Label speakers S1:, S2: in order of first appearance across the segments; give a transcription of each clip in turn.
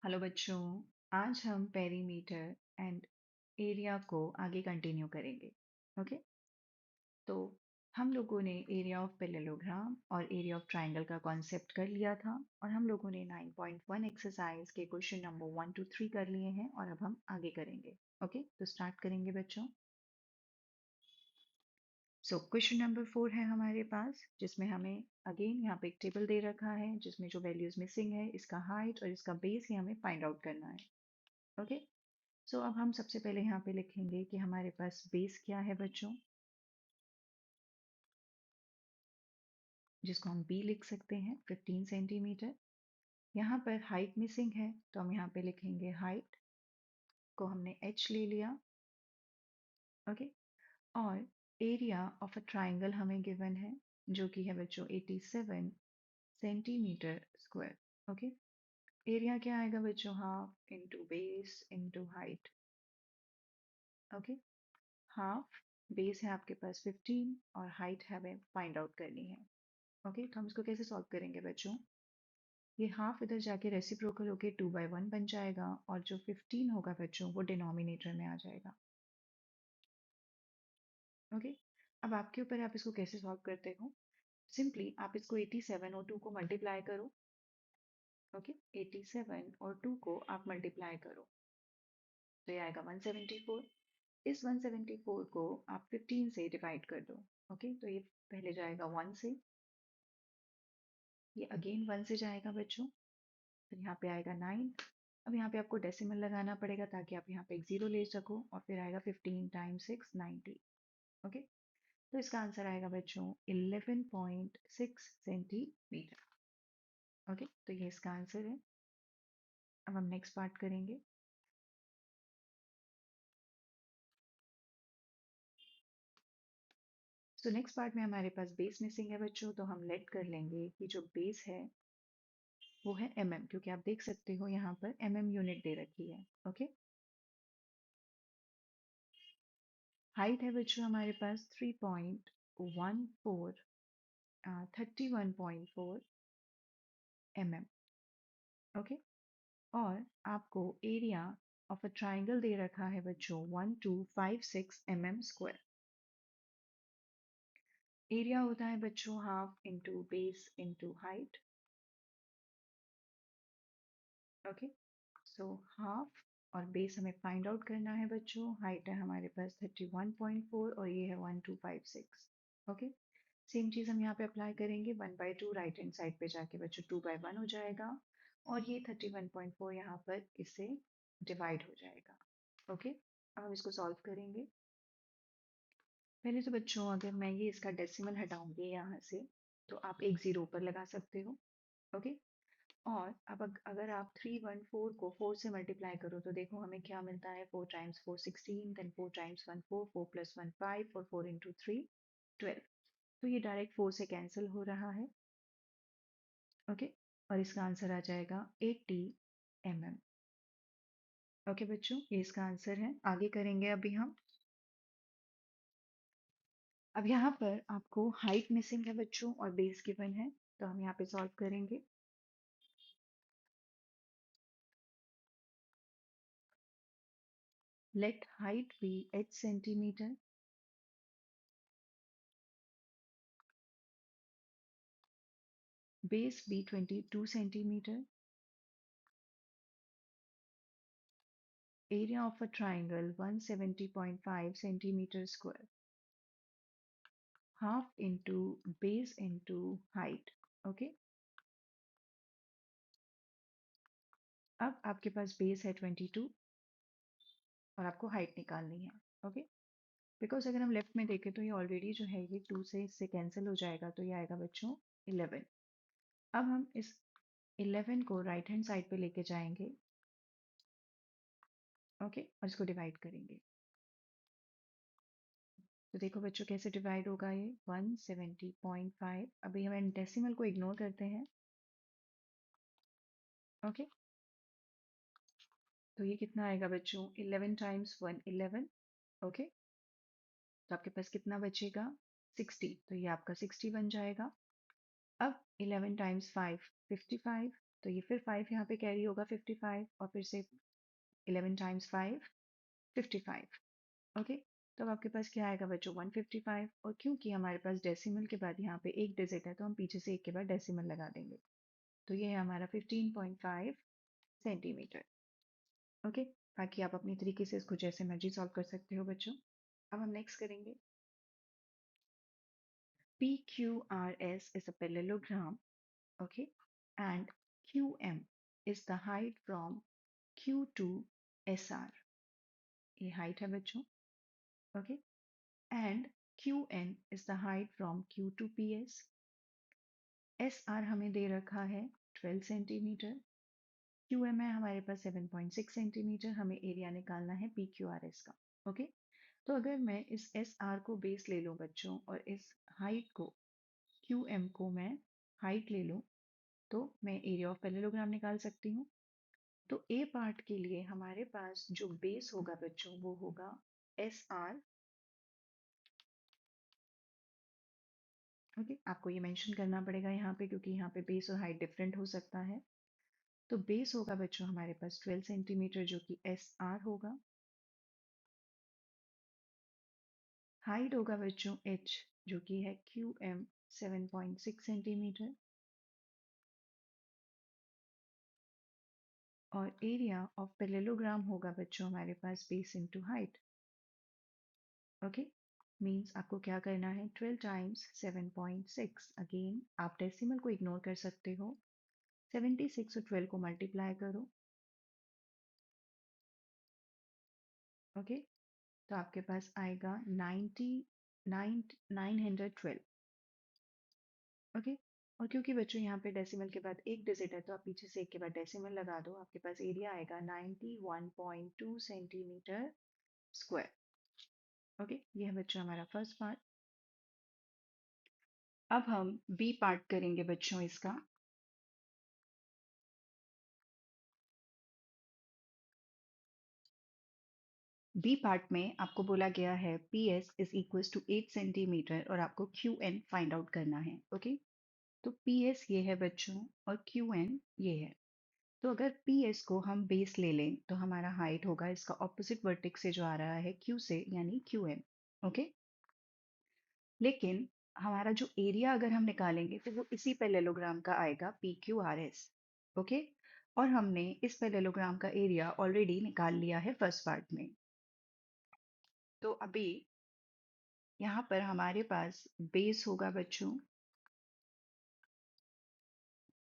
S1: Hello बच्चों। आज हम पेरीमीटर एंड एरिया को आगे कंटिन्यू करेंगे। ओके, तो हम लोगों ने एरिया ऑफ पैरेललोग्राम और एरिया ऑफ ट्रायंगल का कॉन्सेप्ट कर लिया था और हम लोगों ने 9.1 एक्सरसाइज के क्वेश्चन नंबर 1 to 3 कर लिए हैं और अब हम आगे करेंगे। ओके, तो स्टार्ट करेंगे बच्चों। सो क्वेश्चन नंबर 4 है हमारे पास, जिसमें हमें अगेन यहाँ पे एक टेबल दे रखा है जिसमें जो वैल्यूज मिसिंग है, इसका हाइट और इसका बेस ही हमें फाइंड आउट करना है। ओके, सो अब हम सबसे पहले यहाँ पे लिखेंगे कि हमारे पास बेस क्या है बच्चों, जिसको हम बी लिख सकते हैं 15 सेंटीमीटर। यहाँ पर हाइट मिसिंग है तो हम यहाँ पे लिखेंगे हाइट को हमने एच ले लिया। ओके, और एरिया ऑफ अ ट्राइंगल हमें गिवन है जो कि है बच्चों 87 सेंटीमीटर स्क्वायर। ओके, एरिया क्या आएगा बच्चों, half into base into height. Okay, half base है आपके पास 15 और हाइट हमें फाइंड आउट करनी है। ओके, तो हम इसको कैसे सॉल्व करेंगे बच्चों, ये हाफ इधर जाके रेसिप्रोकल होके 2/1 बन जाएगा और जो 15 होगा बच्चों वो डिनोमिनेटर में आ जाएगा। ओके, अब आपके ऊपर है आप इसको कैसे सॉल्व करते हो। सिंपली आप इसको 87 और 2 को मल्टीप्लाई करो। ओके, 87 और 2 को आप मल्टीप्लाई करो तो ये आएगा 174। इस 174 को आप 15 से डिवाइड कर दो। ओके, तो ये पहले जाएगा 1 से, ये अगेन 1 से जाएगा बच्चों, फिर यहाँ पे आएगा 9। अब यहाँ पे आपको डेसिमल लगाना पड़ेगा ताकि आप यहाँ पे एक जीरो ले सको, और फिर आएगा 15 टाइम्स 6 90। ओके, तो इसका आंसर आएगा बच्चों 11.6 सेंटीमीटर। ओके, तो ये इसका आंसर है। अब हम नेक्स्ट पार्ट करेंगे। तो नेक्स्ट पार्ट में हमारे पास बेस मिसिंग है बच्चों, तो हम लेट कर लेंगे कि जो बेस है वो है mm, क्योंकि आप देख सकते हो यहाँ पर mm यूनिट दे रखी है। ओके, हाइट है बच्चों हमारे पास 3.14 31.4 mm। ओके, और आपको एरिया ऑफ अ ट्राइंगल दे रखा है बच्चों 1256 mm स्क्वायर। एरिया होता है बच्चों half into base into height. Okay, so half और बेस हमें फाइंड आउट करना है बच्चों। हाइट है हमारे पास 31.4 और ये है 1256। ओके, सेम चीज़ हम यहाँ पे अप्लाई करेंगे, 1/2 राइट हैंड साइड पे जाके बच्चों 2/1 हो जाएगा और ये 31.4 यहाँ पर इससे डिवाइड हो जाएगा। ओके, अब हम इसको सॉल्व करेंगे। पहले तो बच्चों अगर मैं ये इसका डेसिमल हटाऊंगी यहाँ से तो आप एक जीरो ऊपर लगा सकते हो। ओके, और अब अगर आप 314 को 4 से मल्टीप्लाई करो तो देखो हमें क्या मिलता है, 4 टाइम्स 4 16, देन 4 टाइम्स 1 4, 4 प्लस 1 5 और 4 इंटू 3 12। तो ये डायरेक्ट 4 से कैंसिल हो रहा है। ओके, और इसका आंसर आ जाएगा 80 mm। ओके बच्चों, ये इसका आंसर है। आगे करेंगे अभी हम। अब यहाँ पर आपको हाइट मिसिंग है बच्चों और बेस गिवन है, तो हम यहाँ पे सॉल्व करेंगे। Let height be 8 centimetre, base be 22 centimeter, area of a triangle 170.5 centimeter square, half into base into height. Okay, अब आपके पास बेस है 22 और आपको हाइट निकालनी है। ओके, बिकॉज अगर हम लेफ्ट में देखें तो ये ऑलरेडी जो है ये 2 से इससे कैंसिल हो जाएगा, तो ये आएगा बच्चों 11। अब हम इस 11 को राइट हैंड साइड पे लेके जाएंगे। ओके, और इसको डिवाइड करेंगे तो देखो बच्चों कैसे डिवाइड होगा, ये 170.5। अभी हम डेसिमल को इग्नोर करते हैं। ओके, तो ये कितना आएगा बच्चों, 11 टाइम्स 1 11। ओके, तो आपके पास कितना बचेगा 60, तो ये आपका 60 बन जाएगा। अब 11 टाइम्स 5 55, तो ये फिर 5 यहाँ पे कैरी होगा 55 और फिर से 11 टाइम्स 5 55। ओके, तो अब आपके पास क्या आएगा बच्चों 155 और क्योंकि हमारे पास डेसिमल के बाद यहाँ पे एक डिजिट है तो हम पीछे से एक के बाद डेसिमल लगा देंगे। तो ये है हमारा 15.5 सेंटीमीटर। ओके, बाकी आप अपनी तरीके से इसको जैसे मर्जी सॉल्व कर सकते हो बच्चों। अब हम नेक्स्ट करेंगे PQRS is a parallelogram, okay, and QM is the height from Q to SR. ये हाइट है बच्चों, okay, and QN is the height from Q to PS. SR हमें दे रखा है 12 सेंटीमीटर, QM है हमारे पास 7.6 सेंटीमीटर, हमें एरिया निकालना है PQRS का, ओके। तो अगर मैं इस SR को बेस ले लूँ बच्चों और इस हाइट को QM को मैं हाइट ले लूँ तो मैं एरिया ऑफ पैरेललोग्राम निकाल सकती हूँ। तो ए पार्ट के लिए हमारे पास जो बेस होगा बच्चों वो होगा एस आर। ओके, आपको ये मेंशन करना पड़ेगा यहाँ पे क्योंकि यहाँ पे बेस और हाइट डिफरेंट हो सकता है। तो बेस होगा बच्चों हमारे पास 12 सेंटीमीटर जो कि एस आर होगा। हाइट होगा बच्चों एच जो कि है क्यू एम 7.6 सेंटीमीटर और एरिया ऑफ पैरेललोग्राम होगा बच्चों हमारे पास base into height. Okay, means आपको क्या करना है 12 टाइम्स 7.6। अगेन आप डेसिमल को इग्नोर कर सकते हो, 76 और 12 को मल्टीप्लाई करो। ओके, तो आपके पास आएगा 912। ओके, और क्योंकि बच्चों यहाँ पे डेसिमल के बाद एक डिजिट है तो आप पीछे से एक के बाद डेसिमल लगा दो, आपके पास एरिया आएगा 91.2 सेंटीमीटर स्क्वायर। ओके, ये है बच्चों हमारा फर्स्ट पार्ट। अब हम बी पार्ट करेंगे बच्चों इसका। बी पार्ट में आपको बोला गया है P S is equal to 8 centimetre और आपको क्यू एन फाइंड आउट करना है। ओके, तो पी एस ये है बच्चों और क्यू एन ये है। तो अगर पी एस को हम बेस ले लें तो हमारा हाइट होगा इसका ऑपोजिट वर्टेक्स से जो आ रहा है क्यू से यानी क्यू एन। ओके, लेकिन हमारा जो एरिया अगर हम निकालेंगे तो वो इसी पैरेललोग्राम का आएगा P Q R S. Okay, और हमने इस पैरेललोग्राम का एरिया ऑलरेडी निकाल लिया है फर्स्ट पार्ट में। तो अभी यहाँ पर हमारे पास बेस होगा बच्चों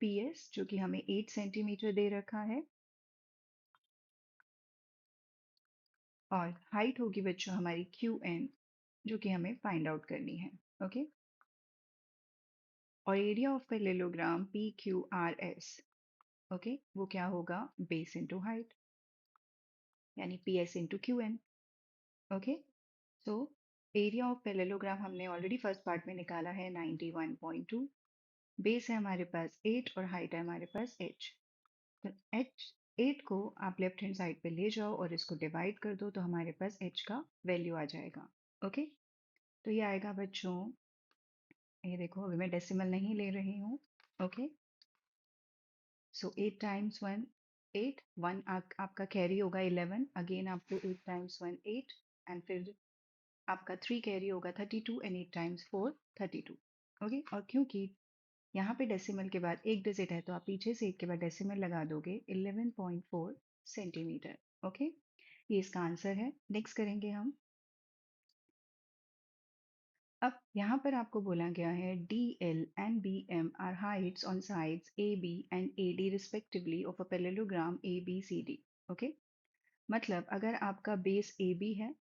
S1: पी एस जो कि हमें 8 सेंटीमीटर दे रखा है और हाइट होगी बच्चों हमारी क्यू एन जो कि हमें फाइंड आउट करनी है। ओके, और area of parallelogram P Q R S, okay, वो क्या होगा बेस इंटू हाइट यानी P S into Q N. Okay, so area of parallelogram हमने ऑलरेडी फर्स्ट पार्ट में निकाला है 91.2। बेस है हमारे पास 8 और हाइट है हमारे पास h। तो h 8 को आप लेफ्ट हैंड साइड पे ले जाओ और इसको डिवाइड कर दो तो हमारे पास h का वैल्यू आ जाएगा। ओके, तो ये आएगा बच्चों, ये देखो अभी मैं डेसिमल नहीं ले रही हूँ। ओके, सो 8 टाइम्स 1 8, 1 आपका कैरी होगा 11, अगेन आपको 8 टाइम्स 1 8 एंड फिर आपका 3 कैरी होगा 32 एंड 8 टाइम्स 4 32। ओके, और क्योंकि यहाँ पे डेसिमल के बाद एक डिजिट है तो आप पीछे से एक के बाद डेसिमल लगा दोगे 11.4 सेंटीमीटर। ओके, ये इसका आंसर है। नेक्स्ट करेंगे हम। अब यहाँ पर आपको बोला गया है D L and B M are heights on sides A B and A D respectively of a parallelogram A B C D. Okay, मतलब अगर आपका बेस ए बी है,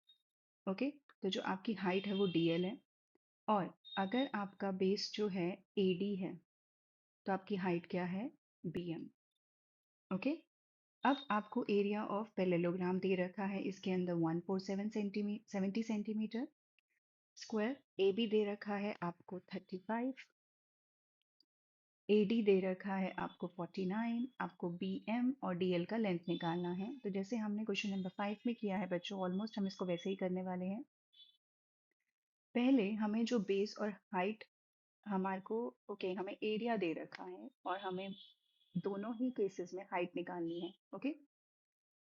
S1: ओके, तो जो आपकी हाइट है वो डी एल है और अगर आपका बेस जो है ए डी है तो आपकी हाइट क्या है बी एम। ओके, अब आपको एरिया ऑफ पैरेललोग्राम दे रखा है इसके अंदर 147 centimetre 70 centimetre square, A B दे रखा है आपको 35, ए डी दे रखा है आपको 49, आपको बी एम और डी एल का लेंथ निकालना है। तो जैसे हमने क्वेश्चन नंबर 5 में किया है बच्चों, ऑलमोस्ट हम इसको वैसे ही करने वाले हैं। पहले हमें जो बेस और हाइट हमारे को, ओके, हमें एरिया दे रखा है और हमें दोनों ही केसेस में हाइट निकालनी है। ओके,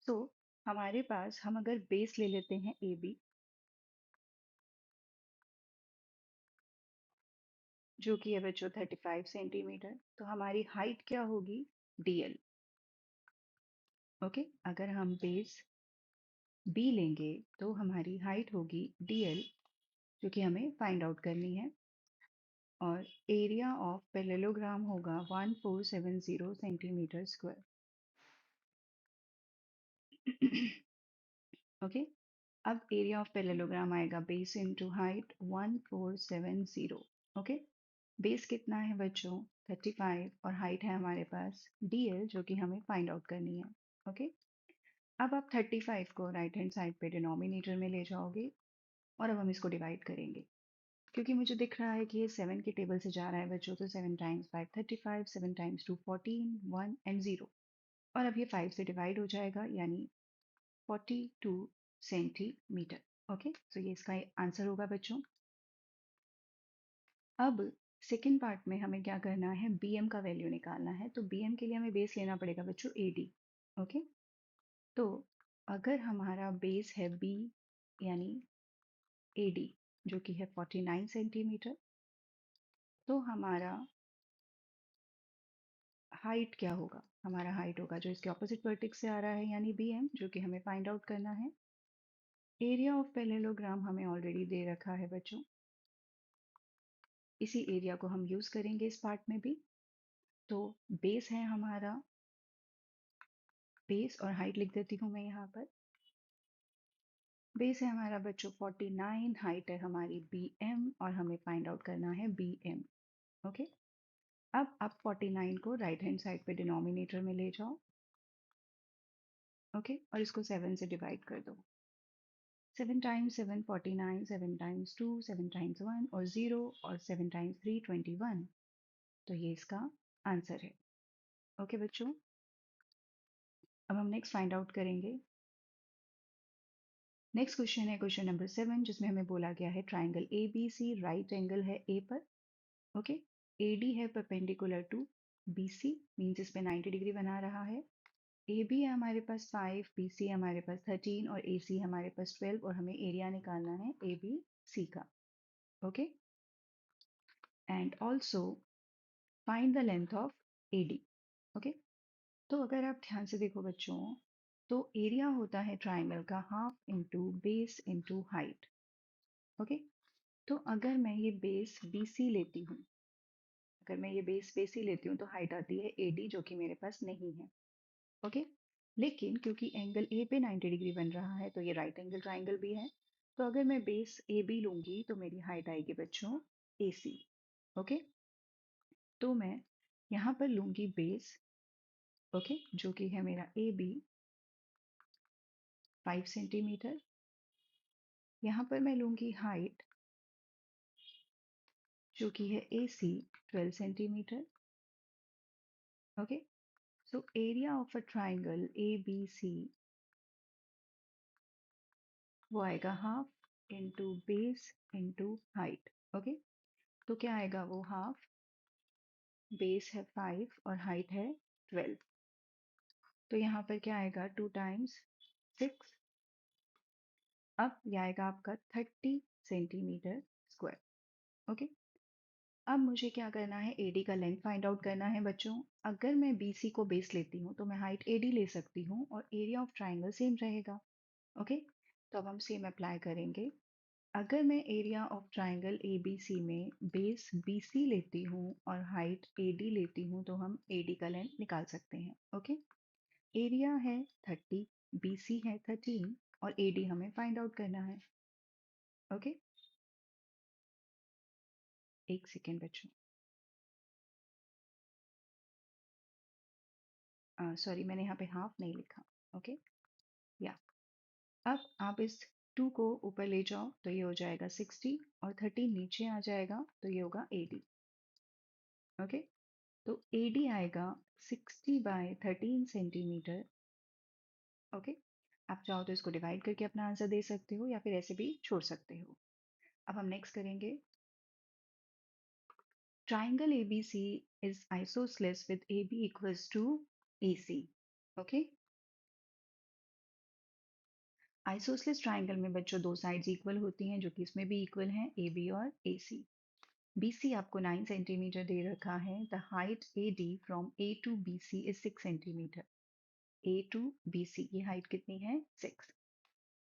S1: सो हमारे पास हम अगर बेस ले लेते हैं ए बी, जो कि है बच्चों 35 सेंटीमीटर, तो हमारी हाइट क्या होगी, डीएल। ओके, अगर हम बेस बी लेंगे तो हमारी हाइट होगी डीएल, जो कि हमें फाइंड आउट करनी है, और एरिया ऑफ पैरेललोग्राम होगा 1470 सेंटीमीटर स्क्वायर। ओके, अब एरिया ऑफ पैरेललोग्राम आएगा base into height 1470। Okay, base कितना है बच्चों, 35, और हाइट है हमारे पास डीएल, जो कि हमें फाइंड आउट करनी है। ओके, अब आप 35 को राइट हैंड साइड पे डिनोमिनेटर में ले जाओगे, और अब हम इसको डिवाइड करेंगे, क्योंकि मुझे दिख रहा है कि ये 7 के टेबल से जा रहा है बच्चों, तो 7 टाइम्स 5 35, 7 टाइम्स 2 14, 1 एंड 0, और अब ये 5 से डिवाइड हो जाएगा, यानी 42 सेंटीमीटर। ओके, सो ये इसका आंसर होगा बच्चों। अब सेकेंड पार्ट में हमें क्या करना है, bm का वैल्यू निकालना है, तो bm के लिए हमें बेस लेना पड़ेगा बच्चों ad। ओके, तो अगर हमारा बेस है b, यानी ad, जो कि है 49 सेंटीमीटर, तो हमारा हाइट क्या होगा, हमारा हाइट होगा जो इसके ऑपोजिट वर्टेक्स से आ रहा है, यानी bm, जो कि हमें फाइंड आउट करना है। एरिया ऑफ पैरेललोग्राम हमें ऑलरेडी दे रखा है बच्चों, इसी एरिया को हम यूज करेंगे इस पार्ट में भी। तो बेस है हमारा, बेस और हाइट लिख देती हूँ मैं यहाँ पर। बेस है हमारा बच्चों 49, हाइट है हमारी bm, और हमें फाइंड आउट करना है bm। ओके, अब आप 49 को राइट हैंड साइड पे डिनोमिनेटर में ले जाओ। ओके, और इसको 7 से डिवाइड कर दो। 7 टाइम्स 7 49, 7 टाइम्स 2 7 टाइम्स 1 और 0, और 7 टाइम्स 3 21, तो ये इसका आंसर है। ओके बच्चों, अब हम नेक्स्ट फाइंड आउट करेंगे। नेक्स्ट क्वेश्चन है क्वेश्चन नंबर 7, जिसमें हमें बोला गया है triangle A B C right angle है ए पर। ओके, ए डी है perpendicular to B C, means इस पे 90 डिग्री बना रहा है। ए बी है हमारे पास 5, बी सी हमारे पास 13, और ए सी हमारे पास 12, और हमें एरिया निकालना है ए बी सी का। Okay, and also find the length of A D. Okay, तो अगर आप ध्यान से देखो बच्चों, तो एरिया होता है ट्राइंगल का half into base into height. Okay, तो अगर मैं ये बेस बी सी लेती हूँ, अगर मैं ये बेस बेसी लेती हूँ, तो हाइट आती है ए डी, जो कि मेरे पास नहीं है। ओके, लेकिन क्योंकि एंगल ए पे 90 डिग्री बन रहा है, तो ये राइट एंगल ट्राइंगल भी है, तो अगर मैं बेस ए बी लूंगी, तो मेरी हाइट आएगी बच्चों ए सी। ओके, तो मैं यहाँ पर लूंगी बेस, ओके, जो कि है मेरा ए बी 5 सेंटीमीटर, यहाँ पर मैं लूंगी हाइट, जो कि है A C 12 centimetre. Okay, so area of a triangle A B C, वो आएगा half into base into height. Okay, तो क्या आएगा वो, हाफ, बेस है 5 और हाइट है 12, तो यहाँ पर क्या आएगा 2 टाइम्स 6, अब ये आएगा आपका 30 सेंटीमीटर स्क्वायर। ओके, अब मुझे क्या करना है, एडी का लेंथ फाइंड आउट करना है बच्चों। अगर मैं बीसी को बेस लेती हूँ, तो मैं हाइट एडी ले सकती हूँ, और एरिया ऑफ ट्राइंगल सेम रहेगा। ओके, तो अब हम सेम अप्लाई करेंगे। अगर मैं area of triangle A B C में बेस बी सी लेती हूँ और हाइट ए डी लेती हूँ, तो हम ए डी का लेंथ निकाल सकते हैं। ओके, एरिया है 30, बी सी है 13, और ए डी हमें फाइंड आउट करना है। ओके, एक सेकेंड बच्चों, सॉरी मैंने यहाँ पे हाफ नहीं लिखा। ओके, या अब आप इस 2 को ऊपर ले जाओ, तो ये हो जाएगा 60, और 30 नीचे आ जाएगा, तो ये होगा 80। ओके, तो AD आएगा 60/13 सेंटीमीटर। ओके, आप चाहो तो इसको डिवाइड करके अपना आंसर दे सकते हो, या फिर ऐसे भी छोड़ सकते हो। अब हम नेक्स्ट करेंगे triangle ABC is isosceles with AB equals to AC. Okay. Isosceles triangle में बच्चों दो साइड्स इक्वल होती हैं जो कि इसमें भी इक्वल हैं AB और AC. BC आपको 9 सेंटीमीटर दे रखा है. The height AD from A to BC is 6 centimetre. A to BC ये हाइट कितनी है? 6.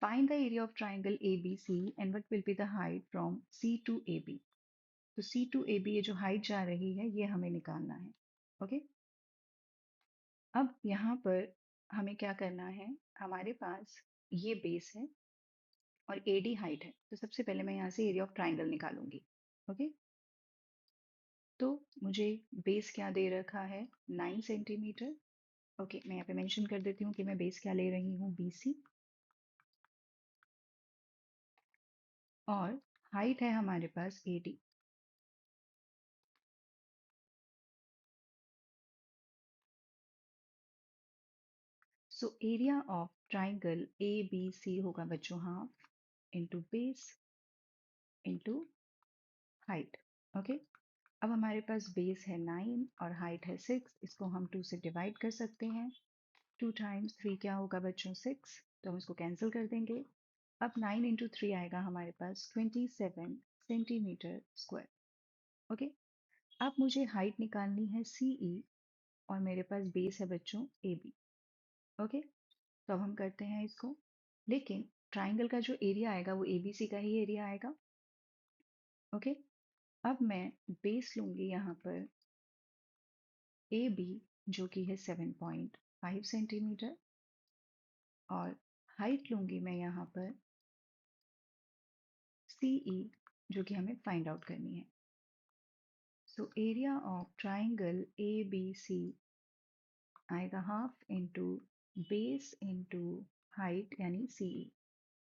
S1: Find the area of triangle ABC and what will be the height from C to AB. तो C to AB ये जो height जा रही है ये हमें निकालना है. ओके. अब यहाँ पर हमें क्या करना है? हमारे पास ये बेस है और AD हाइट है. तो सबसे पहले मैं यहाँ से एरिया ऑफ ट्राइंगल निकालूंगी. ओके. तो मुझे बेस क्या दे रखा है? 9 सेंटीमीटर. ओके, मैं यहाँ पे मेंशन कर देती हूँ कि मैं बेस क्या ले रही हूँ? BC. और हाइट है हमारे पास AD. So area of triangle ABC होगा बच्चों half into base into height. Okay. अब हमारे पास बेस है 9 और हाइट है 6. इसको हम 2 से डिवाइड कर सकते हैं. 2 टाइम्स 3 क्या होगा बच्चों? 6. तो हम इसको कैंसिल कर देंगे. अब 9 इंटू 3 आएगा हमारे पास 27 सेंटीमीटर स्क्वायर. ओके. अब मुझे हाइट निकालनी है CE और मेरे पास बेस है बच्चों AB. ओके. तो अब हम करते हैं इसको. लेकिन ट्राइंगल का जो एरिया आएगा वो ABC का ही एरिया आएगा. ओके. अब मैं बेस लूंगी यहाँ पर AB जो कि है 7.5 सेंटीमीटर और हाइट लूंगी मैं यहाँ पर CE जो कि हमें फाइंड आउट करनी है. सो एरिया ऑफ ट्राइंगल ABC आएगा half into base into height यानी CE.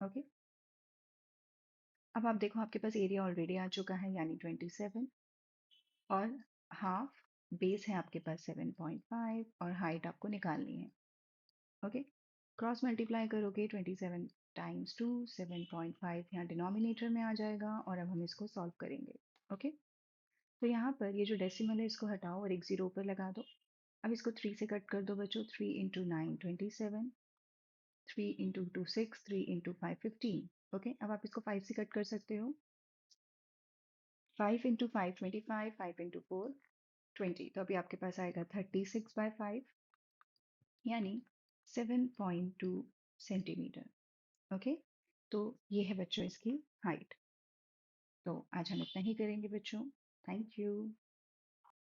S1: ओके. अब आप देखो आपके पास एरिया ऑलरेडी आ चुका है यानी 27 और हाफ बेस है आपके पास 7.5 और हाइट आपको निकालनी है. ओके. क्रॉस मल्टीप्लाई करोगे 27 टाइम्स 2 7.5 यहाँ डिनोमिनेटर में आ जाएगा और अब हम इसको सॉल्व करेंगे. ओके. तो यहाँ पर ये जो डेसिमल है इसको हटाओ और एक जीरो ऊपर लगा दो. अब इसको 3 से कट कर दो बच्चों. 3 इंटू 9 27, 3 इंटू 2 6, 3 इंटू 5 15. ओके. अब आप इसको 5 से कट कर सकते हो. 5 इंटू 5 25, 5 इंटू 4 20. तो अभी आपके पास आएगा 36/5 यानी 7.2 सेंटीमीटर. ओके. तो ये है बच्चों इसकी हाइट. तो आज हम इतना ही करेंगे बच्चों. Thank you.